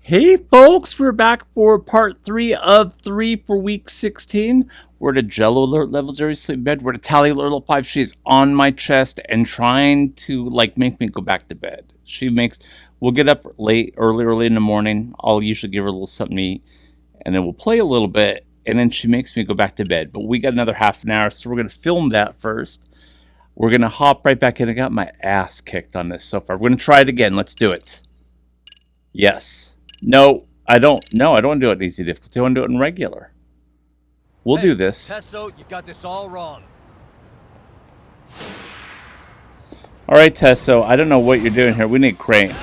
Hey folks, we're back for part 3 of 3 for week 16. We're at a Jello alert level 0 sleep bed. We're at a tally alert level 5. She's on my chest and trying to make me go back to bed. We'll get up early in the morning. I'll usually give her a little something to eat and then we'll play a little bit and then she makes me go back to bed. But we got another half an hour, so we're going to film that first. We're going to hop right back in. I got my ass kicked on this so far. We're going to try it again. Let's do it. Yes. No, I don't want to do it in easy difficulty. I want to do it in regular. We'll do this. Tesso, you got this all wrong. All right, Tesso, I don't know what you're doing here. We need crane.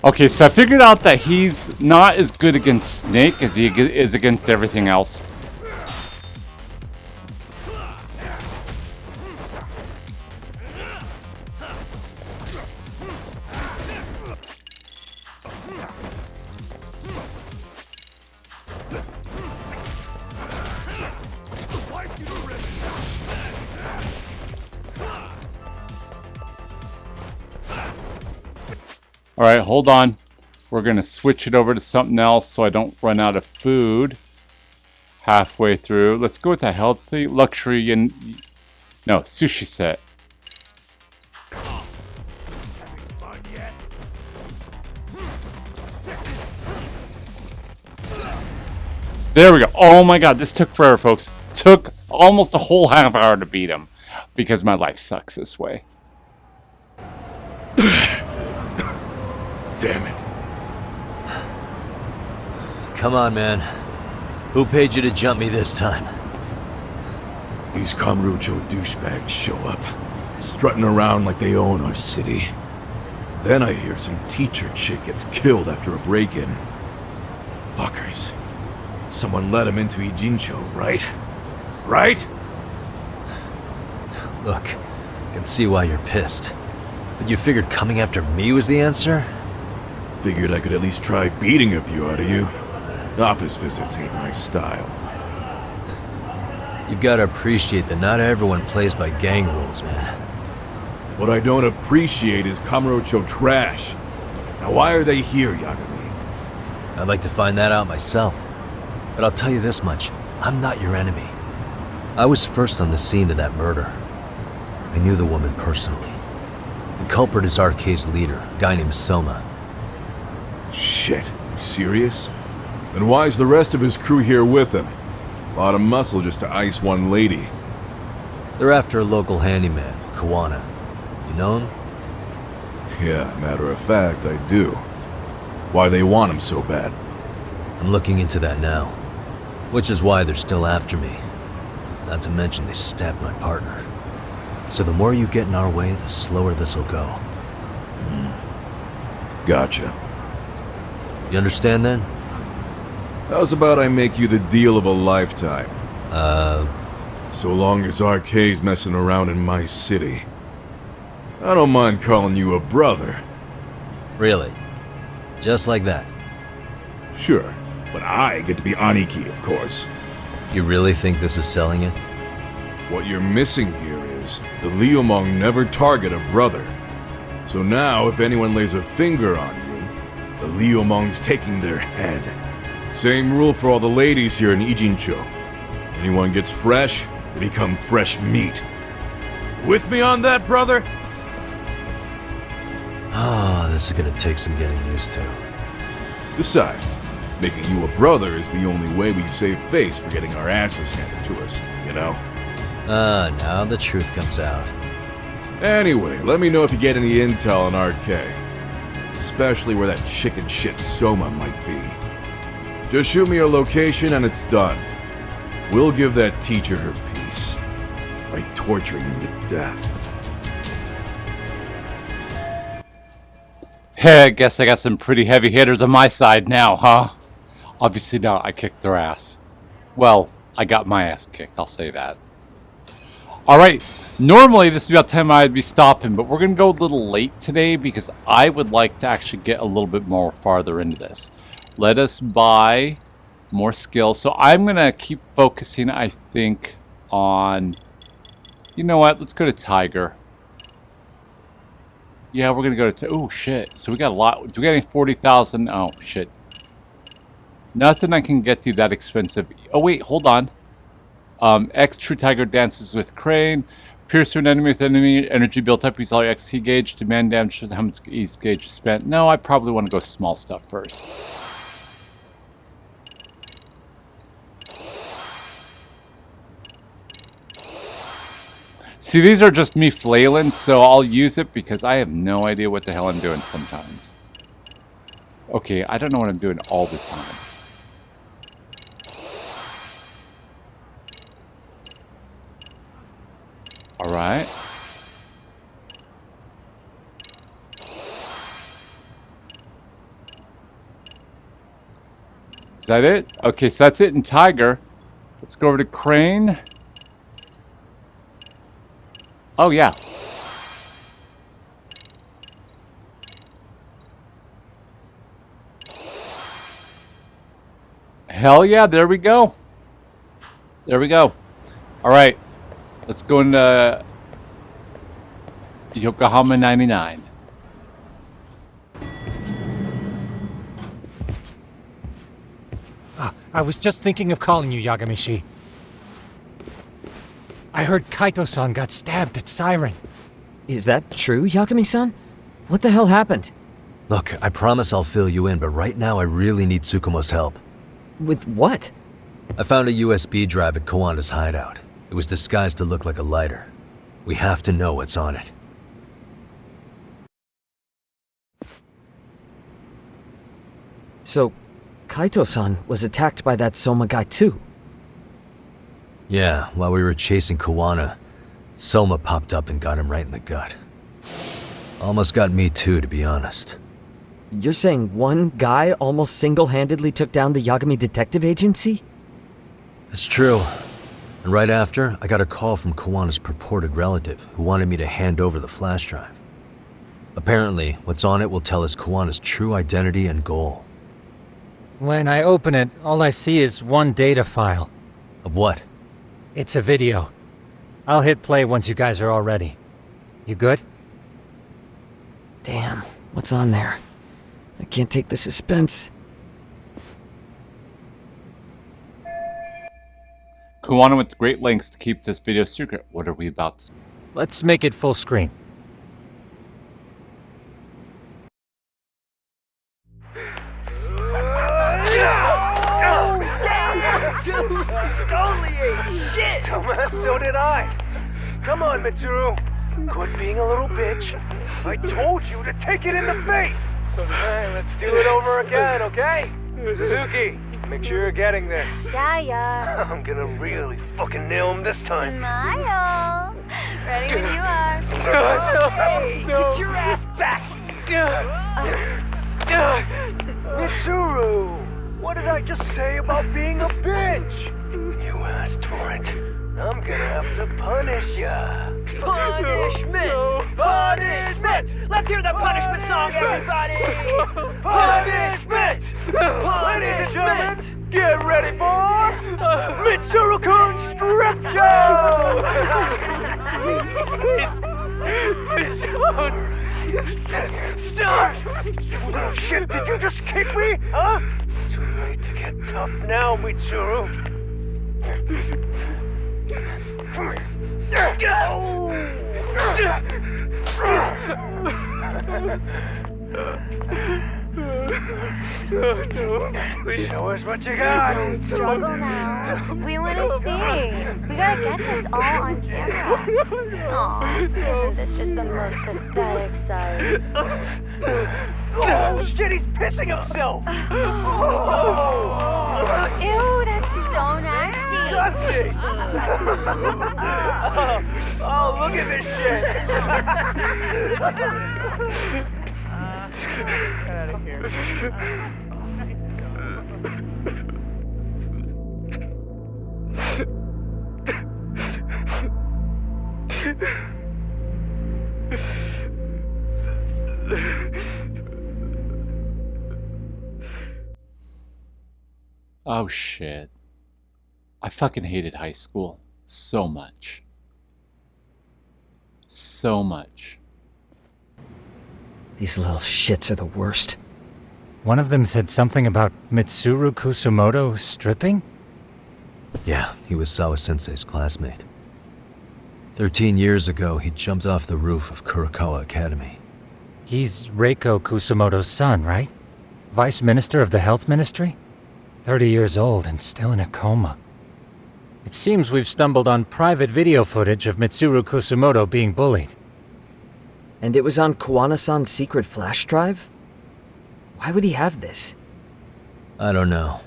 Okay, so I figured out that he's not as good against Snake as he is against everything else. Alright, hold on. We're going to switch it over to something else so I don't run out of food halfway through. Let's go with the healthy luxury and... No, sushi set. There we go. Oh my god, this took forever, folks. Took almost a whole half hour to beat him because my life sucks this way. Damn it. Come on, man. Who paid you to jump me this time? These Kamurocho douchebags show up, strutting around like they own our city. Then I hear some teacher chick gets killed after a break-in. Fuckers. Someone let him into Ijincho, right? Right? Look, I can see why you're pissed. But you figured coming after me was the answer? Figured I could at least try beating a few out of you. Office visits ain't my style. You've got to appreciate that not everyone plays by gang rules, man. What I don't appreciate is Kamurocho trash. Now why are they here, Yagami? I'd like to find that out myself. But I'll tell you this much, I'm not your enemy. I was first on the scene of that murder. I knew the woman personally. The culprit is RK's leader, a guy named Soma. Shit, you serious? Then why's the rest of his crew here with him? A lot of muscle just to ice one lady. They're after a local handyman, Kawana. You know him? Yeah, matter of fact, I do. Why they want him so bad? I'm looking into that now. Which is why they're still after me. Not to mention they stabbed my partner. So the more you get in our way, the slower this'll go. Gotcha. You understand then? How's about I make you the deal of a lifetime? So long as RK's messing around in my city. I don't mind calling you a brother. Really? Just like that? Sure, but I get to be Aniki, of course. You really think this is selling it? What you're missing here is the Liumong never target a brother. So now, if anyone lays a finger on you, the Liumong's taking their head. Same rule for all the ladies here in Ijincho. Anyone gets fresh, they become fresh meat. With me on that, brother? Oh, this is gonna take some getting used to. Besides, making you a brother is the only way we save face for getting our asses handed to us, you know? Now the truth comes out. Anyway, let me know if you get any intel on RK. Especially where that chicken shit Soma might be. Just shoot me a location and it's done. We'll give that teacher her peace. By torturing him to death. Hey, I guess I got some pretty heavy hitters on my side now, huh? Obviously not, I kicked their ass. Well, I got my ass kicked, I'll say that. Alright, normally this is about the time I'd be stopping, but we're going to go a little late today because I would like to actually get a little bit more farther into this. Let us buy more skill. So I'm going to keep focusing, I think, on... You know what? Let's go to Tiger. Yeah, we're going to go to... Oh, shit. So we got a lot. Do we got any 40,000? Oh, shit. Nothing I can get to that expensive. Oh, wait. Hold on. X True Tiger dances with Crane. Pierce through an enemy with enemy energy built up. Use all your XT gauge. Demand damage with how much each gauge is spent. No, I probably want to go small stuff first. See, these are just me flailing, so I'll use it because I have no idea what the hell I'm doing sometimes. Okay, I don't know what I'm doing all the time. Alright. Is that it? Okay, so that's it in Tiger. Let's go over to Crane. Oh, yeah. Hell yeah, there we go. There we go. All right. Let's go into Yokohama 99. I was just thinking of calling you, Yagamishi. I heard Kaito-san got stabbed at Siren. Is that true, Yagami-san? What the hell happened? Look, I promise I'll fill you in, but right now I really need Tsukumo's help. With what? I found a USB drive at Kawana's hideout. It was disguised to look like a lighter. We have to know what's on it. So, Kaito-san was attacked by that Soma guy too? Yeah, while we were chasing Kawana, Soma popped up and got him right in the gut. Almost got me too, to be honest. You're saying one guy almost single-handedly took down the Yagami Detective Agency? It's true. And right after, I got a call from Kawana's purported relative who wanted me to hand over the flash drive. Apparently, what's on it will tell us Kawana's true identity and goal. When I open it, all I see is one data file. Of what? It's a video. I'll hit play once you guys are all ready. You good? Damn, what's on there? I can't take the suspense. Kawana went to great lengths to keep this video secret. What are we about to... Let's make it full screen. Dude, totally ate shit! Dumbass, so did I. Come on, Mitsuru. Quit being a little bitch. I told you to take it in the face. Alright, let's do it over again, okay? Suzuki, make sure you're getting this. Yeah. I'm gonna really fucking nail him this time. Smile. Ready when you are. Hey, get your ass back! Mitsuru! What did I just say about being a bitch? You asked for it. I'm gonna have to punish ya. Punishment! Punishment! Let's hear the punishment song, everybody! Punishment! Ladies and gentlemen, get ready for Mitsuru-kun's strip show! Stop! You little shit, did you just kick me? Huh? Too late to get tough now, Mitsuru. Come Show us what you got. Don't struggle now. We want to see. We gotta get this all on camera. Aw, isn't this just the most pathetic sight? Oh shit, he's pissing himself! Ew, that's so nasty. Disgusting! Oh, look at this shit! Get out of here. Oh shit. I fucking hated high school. So much. So much. These little shits are the worst. One of them said something about Mitsuru Kusumoto stripping? Yeah, he was Sawa-sensei's classmate. 13 years ago, he jumped off the roof of Kurakawa Academy. He's Reiko Kusumoto's son, right? Vice Minister of the Health Ministry? 30 years old and still in a coma. It seems we've stumbled on private video footage of Mitsuru Kusumoto being bullied. And it was on Kawana-san's secret flash drive? Why would he have this? I don't know.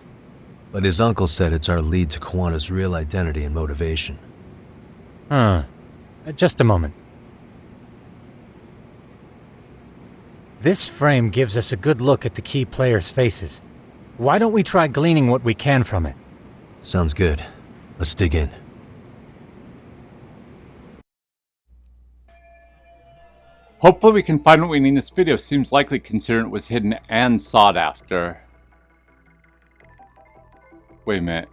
But his uncle said it's our lead to Kawana's real identity and motivation. Huh. Just a moment. This frame gives us a good look at the key players' faces. Why don't we try gleaning what we can from it? Sounds good. Let's dig in. Hopefully we can find what we need in this video. Seems likely considering it was hidden and sought after. Wait a minute.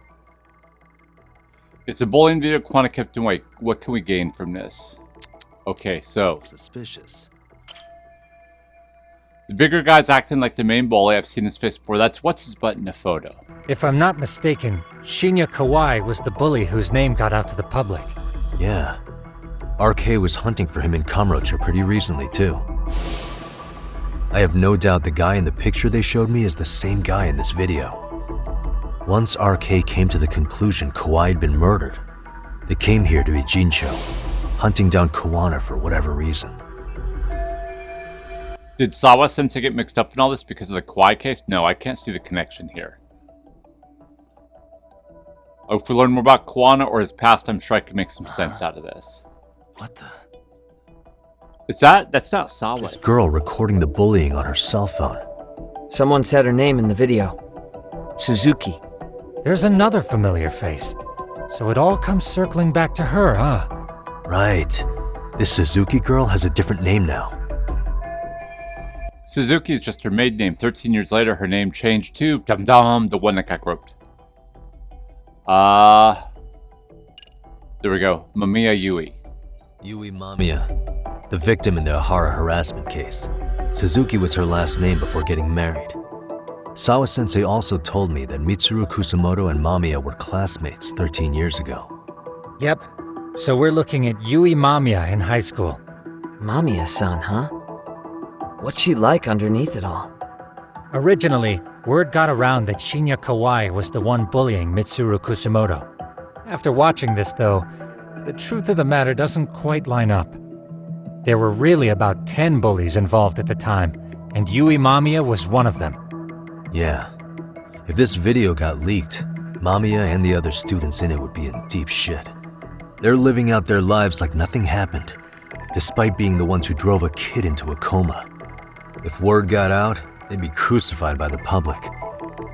It's a bullying video Kawana kept away. What can we gain from this? Okay, so Suspicious. the bigger guy's acting like the main bully. I've seen his face before. That's what's his butt in the photo. If I'm not mistaken, Shinya Kawai was the bully whose name got out to the public. Yeah. RK was hunting for him in Kamurocho pretty recently, too. I have no doubt the guy in the picture they showed me is the same guy in this video. Once RK came to the conclusion Kawai had been murdered, they came here to Ijincho, hunting down Kawana for whatever reason. Did Sawa-sensei get mixed up in all this because of the Kawhi case? No, I can't see the connection here. Oh, if we learn more about Kawana or his past, I'm sure I can make some sense out of this. What the? That's not Sawa. This girl recording the bullying on her cell phone. Someone said her name in the video. Suzuki. There's another familiar face. So it all comes circling back to her, huh? Right. This Suzuki girl has a different name now. Suzuki is just her maiden name. 13 years later, her name changed to Dum Dum, the one that got groped. There we go. Mamiya Yui. Yui Mamiya, the victim in the Ahara harassment case. Suzuki was her last name before getting married. Sawa-sensei also told me that Mitsuru Kusumoto and Mamiya were classmates 13 years ago. Yep. So we're looking at Yui Mamiya in high school. Mamiya-san, huh? What's she like underneath it all? Originally, word got around that Shinya Kawai was the one bullying Mitsuru Kusumoto. After watching this, though, the truth of the matter doesn't quite line up. There were really about 10 bullies involved at the time, and Yui Mamiya was one of them. Yeah. If this video got leaked, Mamiya and the other students in it would be in deep shit. They're living out their lives like nothing happened, despite being the ones who drove a kid into a coma. If word got out, they'd be crucified by the public.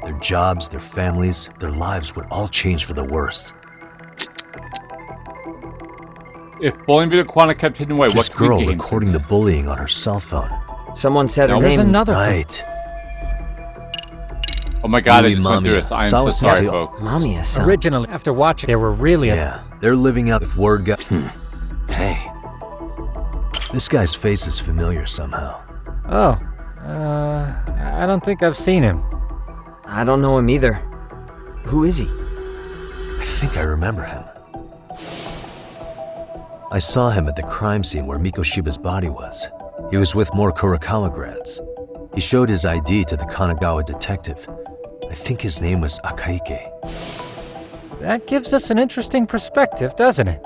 Their jobs, their families, their lives would all change for the worse. If bullying video Kawana kept hidden away, This what can we girl gain recording from the this? bullying on her cell phone. Someone said her There's name. another Right. Oh my god, I Yui just went through Mamiya. this. I am so Sawa-sensei- sorry, folks. Mamiya-san. Originally, after watching, there were really Yeah, they're living out if word got... Hey. This guy's face is familiar somehow. Oh, I don't think I've seen him. I don't know him either. Who is he? I think I remember him. I saw him at the crime scene where Mikoshiba's body was. He was with more Kurakawa grads. He showed his ID to the Kanagawa detective. I think his name was Akaike. That gives us an interesting perspective, doesn't it?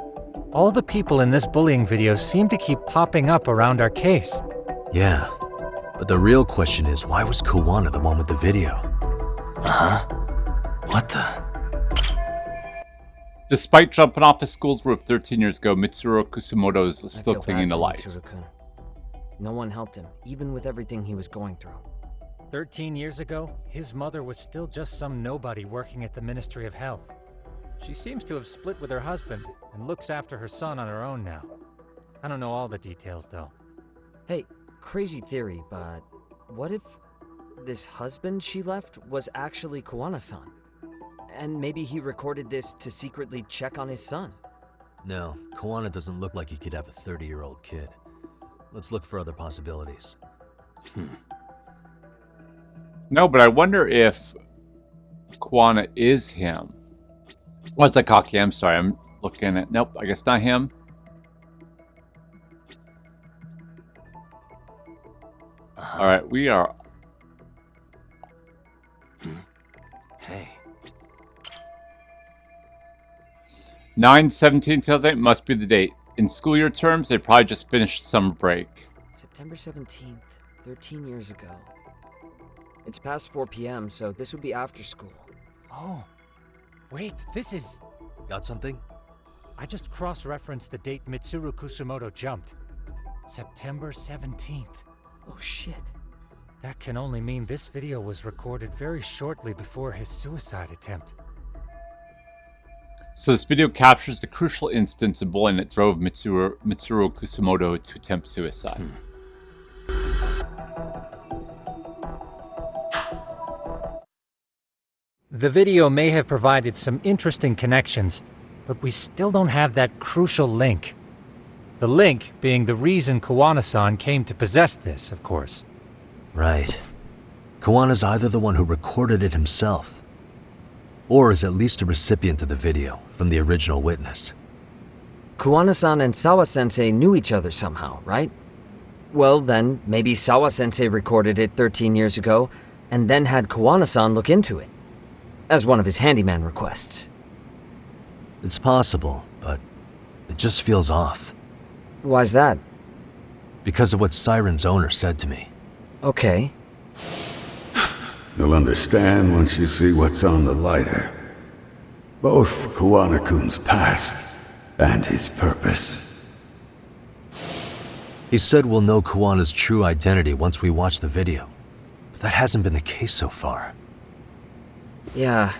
All the people in this bullying video seem to keep popping up around our case. Yeah, but the real question is, why was Kawana the one with the video? Huh? What the? Despite jumping off the school's roof 13 years ago, Mitsuru Kusumoto is I still feel clinging bad to for life. Mitsuru-kun. No one helped him, even with everything he was going through. 13 years ago, his mother was still just some nobody working at the Ministry of Health. She seems to have split with her husband and looks after her son on her own now. I don't know all the details, though. Hey, crazy theory, but what if this husband she left was actually Kawana-san? And maybe he recorded this to secretly check on his son. No, Kawana doesn't look like he could have a 30-year-old kid. Let's look for other possibilities. No, but I wonder if Kwana is him. What's that, Cocky? I'm sorry, I'm looking at... Nope, I guess not him. Alright, we are... Hey. 9/17/2008 must be the date. In school year terms, they probably just finished summer break. September 17th, 13 years ago. It's past 4 p.m., so this would be after school. Oh, wait, this is... Got something? I just cross-referenced the date Mitsuru Kusumoto jumped. September 17th. Oh shit. That can only mean this video was recorded very shortly before his suicide attempt. So this video captures the crucial instance of bullying that drove Mitsuru Kusumoto to attempt suicide. The video may have provided some interesting connections, but we still don't have that crucial link. The link being the reason Kawana-san came to possess this, of course. Right. Kawana's either the one who recorded it himself, or is at least a recipient of the video from the original witness. Kawana-san and Sawa-sensei knew each other somehow, right? Well, then, maybe Sawa-sensei recorded it 13 years ago, and then had Kawana-san look into it, as one of his handyman requests. It's possible, but it just feels off. Why's that? Because of what Siren's owner said to me. Okay. You'll understand once you see what's on the lighter. Both Kawana-kun's past and his purpose. He said we'll know Kawana's true identity once we watch the video. But that hasn't been the case so far. Yeah.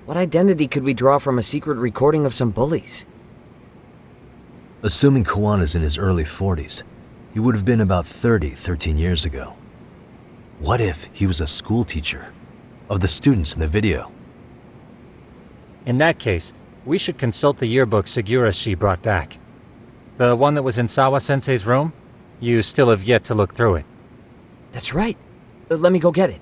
What identity could we draw from a secret recording of some bullies? Assuming Kawana's in his early 40s, he would have been about 30 13 years ago. What if he was a school teacher of the students in the video? In that case, we should consult the yearbook Segura-shi brought back. The one that was in Sawa-sensei's room? You still have yet to look through it. That's right. Let me go get it.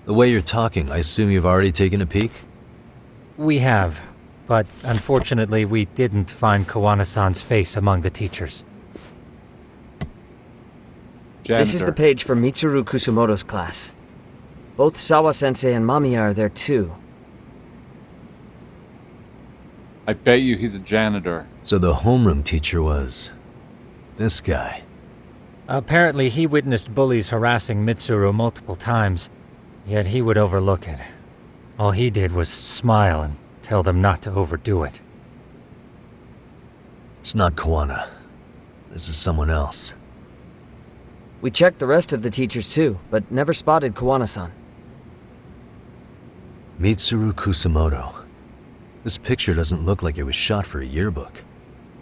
The way you're talking, I assume you've already taken a peek? We have, but unfortunately we didn't find Kawana-san's face among the teachers. This is the page for Mitsuru Kusumoto's class. Both Sawa-sensei and Mamiya are there too. I bet you he's a janitor. So the homeroom teacher was... this guy. Apparently he witnessed bullies harassing Mitsuru multiple times, yet he would overlook it. All he did was smile and tell them not to overdo it. It's not Kawana. This is someone else. We checked the rest of the teachers too, but never spotted Kawana-san. Mitsuru Kusumoto. This picture doesn't look like it was shot for a yearbook.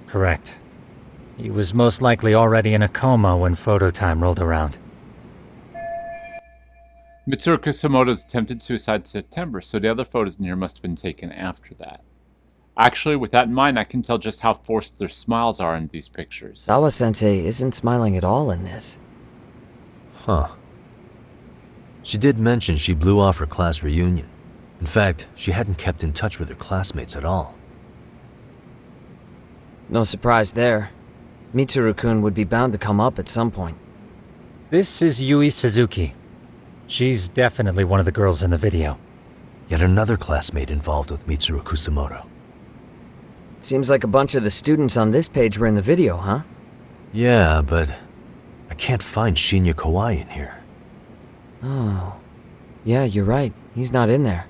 Correct. He was most likely already in a coma when photo time rolled around. Mitsuru Kusumoto's attempted suicide in September, so the other photos in here must have been taken after that. Actually, with that in mind, I can tell just how forced their smiles are in these pictures. Sawa-sensei isn't smiling at all in this. Huh. She did mention she blew off her class reunion. In fact, she hadn't kept in touch with her classmates at all. No surprise there. Mitsuru-kun would be bound to come up at some point. This is Yui Suzuki. She's definitely one of the girls in the video. Yet another classmate involved with Mitsuru Kusumoto. Seems like a bunch of the students on this page were in the video, huh? Yeah, but I can't find Shinya Kawai in here. Oh. Yeah, you're right. He's not in there.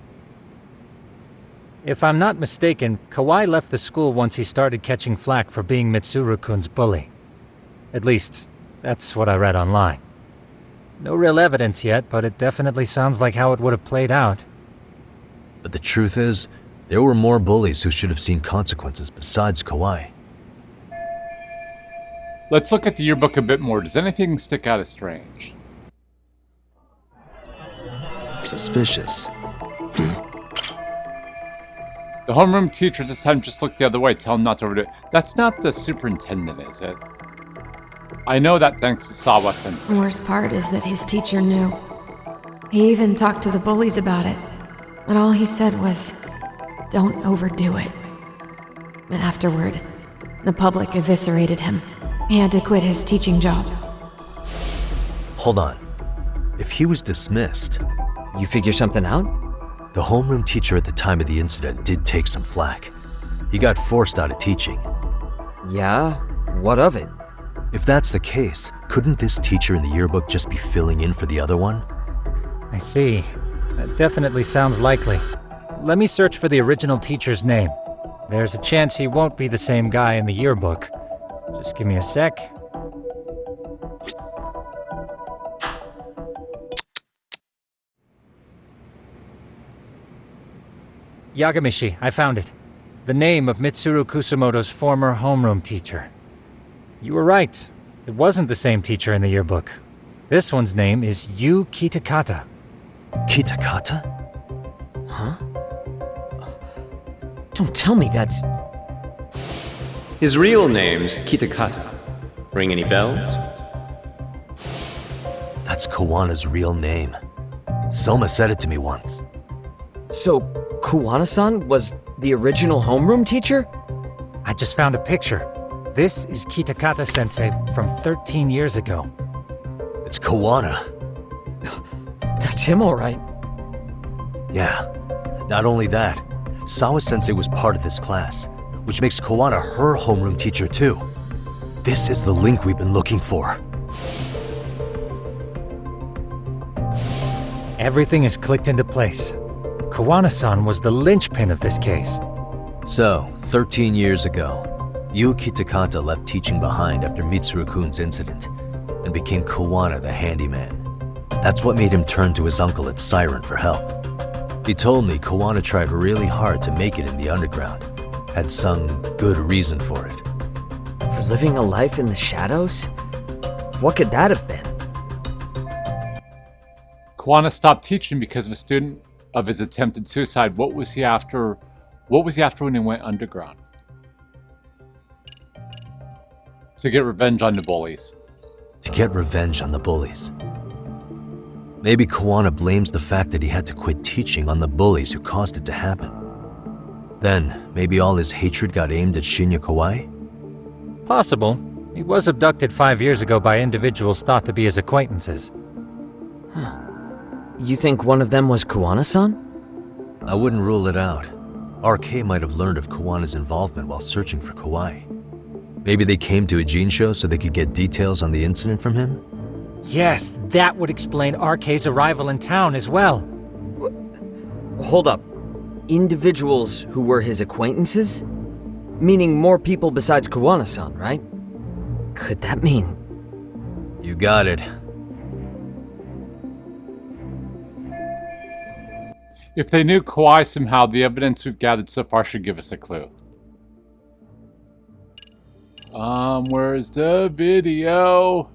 If I'm not mistaken, Kawai left the school once he started catching flack for being Mitsuru-kun's bully. At least, that's what I read online. No real evidence yet, but it definitely sounds like how it would have played out. But the truth is, there were more bullies who should have seen consequences besides Kawai. Let's look at the yearbook a bit more. Does anything stick out as strange? Suspicious. The homeroom teacher this time just looked the other way. Tell him not to overdo it. That's not the superintendent, is it? I know that thanks to Sawa-sensei. The worst part is that his teacher knew. He even talked to the bullies about it. But all he said was, don't overdo it. But afterward, the public eviscerated him. He had to quit his teaching job. Hold on. If he was dismissed, You figure something out? the homeroom teacher at the time of the incident did take some flack. He got forced out of teaching. Yeah? What of it? If that's the case, couldn't this teacher in the yearbook just be filling in for the other one? I see. That definitely sounds likely. Let me search for the original teacher's name. There's a chance he won't be the same guy in the yearbook. Just give me a sec. Yagamishi, I found it. The name of Mitsuru Kusumoto's former homeroom teacher. You were right. It wasn't the same teacher in the yearbook. This one's name is Yu Kitakata. Kitakata? Huh? Don't tell me that's... His real name's Kitakata. Ring any bells? That's Kawana's real name. Soma said it to me once. So, Kuwana-san was the original homeroom teacher? I just found a picture. This is Kitakata-sensei from 13 years ago. It's Kawana. That's him, all right. Yeah. Not only that, Sawa-sensei was part of this class, which makes Kawana her homeroom teacher too. This is the link we've been looking for. Everything is clicked into place. Kawana-san was the linchpin of this case. So, 13 years ago, Yu Kitakata left teaching behind after Mitsuru-kun's incident and became Kawana the handyman. That's what made him turn to his uncle at Siren for help. He told me Kawana tried really hard to make it in the underground. Had some good reason for it. For living a life in the shadows? What could that have been? Kawana stopped teaching because of a student of his attempted suicide. What was he after? What was he after when he went underground? To get revenge on the bullies. To get revenge on the bullies. Maybe Kawana blames the fact that he had to quit teaching on the bullies who caused it to happen. Then, maybe all his hatred got aimed at Shinya Kawai? Possible. He was abducted 5 years ago by individuals thought to be his acquaintances. You think one of them was Kuwana-san? I wouldn't rule it out. RK might have learned of Kawana's involvement while searching for Kawai. Maybe they came to a Jinsho so they could get details on the incident from him? Yes, that would explain RK's arrival in town as well. Hold up. Individuals who were his acquaintances? Meaning more people besides Kuwana-san, right? Could that mean... You got it. If they knew Kawhi somehow, the evidence we've gathered so far should give us a clue. Where's the video?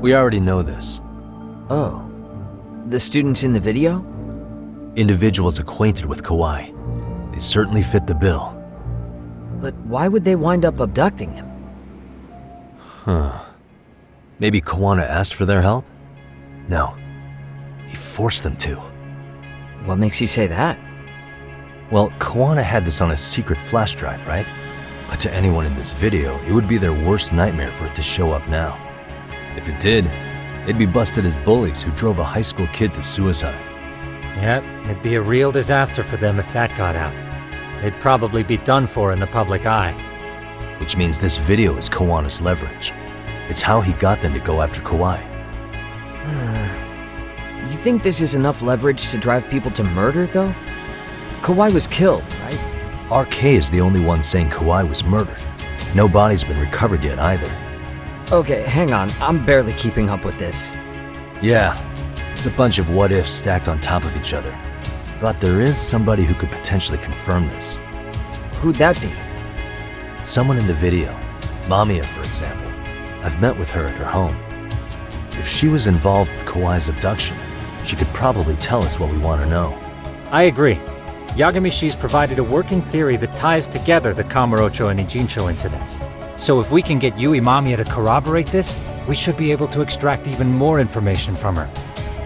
We already know this. Oh. The students in the video? Individuals acquainted with Kawai. They certainly fit the bill. But why would they wind up abducting him? Maybe Kawana asked for their help? No. He forced them to. What makes you say that? Well, Kawana had this on a secret flash drive, right? But to anyone in this video, it would be their worst nightmare for it to show up now. If it did, they'd be busted as bullies who drove a high school kid to suicide. Yep, it'd be a real disaster for them if that got out. They'd probably be done for in the public eye. Which means this video is Kawana's leverage. It's how he got them to go after Kawai. You think this is enough leverage to drive people to murder, though? Kawai was killed, right? RK is the only one saying Kawai was murdered. No body's been recovered yet either. Okay, hang on. I'm barely keeping up with this. Yeah, it's a bunch of what-ifs stacked on top of each other. But there is somebody who could potentially confirm this. Who'd that be? Someone in the video. Mamiya, for example. I've met with her at her home. If she was involved with Kawai's abduction, she could probably tell us what we want to know. I agree. Yagamishi's provided a working theory that ties together the Kamurocho and Ijincho incidents. So if we can get Yui Mamiya to corroborate this, we should be able to extract even more information from her.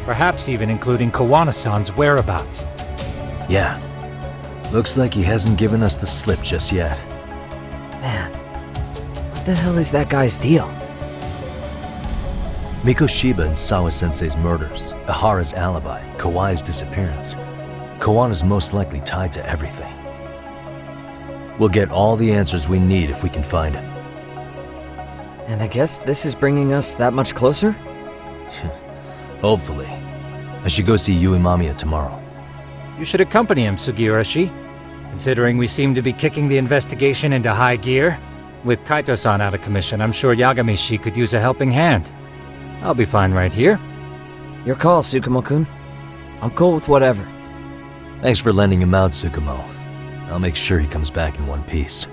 Perhaps even including Kawana-san's whereabouts. Yeah. Looks like he hasn't given us the slip just yet. Man, what the hell is that guy's deal? Mikoshiba and Sawa-sensei's murders, Ihara's alibi, Kawai's disappearance. Kawana's most likely tied to everything. We'll get all the answers we need if we can find him. And I guess this is bringing us that much closer? Hopefully. I should go see Yui Mamiya tomorrow. You should accompany him, Sugiurashi. Considering we seem to be kicking the investigation into high gear, with Kaito-san out of commission, I'm sure Yagamishi could use a helping hand. I'll be fine right here. Your call, Tsukumo-kun. I'm cool with whatever. Thanks for lending him out, Tsukumo. I'll make sure he comes back in one piece.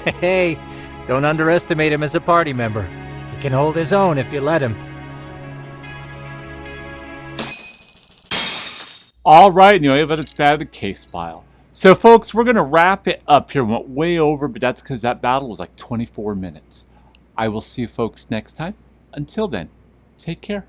Hey, don't underestimate him as a party member. He can hold his own if you let him. All right, the only evidence bad the case file. So, folks, we're going to wrap it up here. We went way over, but that's because that battle was like 24 minutes. I will see you folks next time. Until then, take care.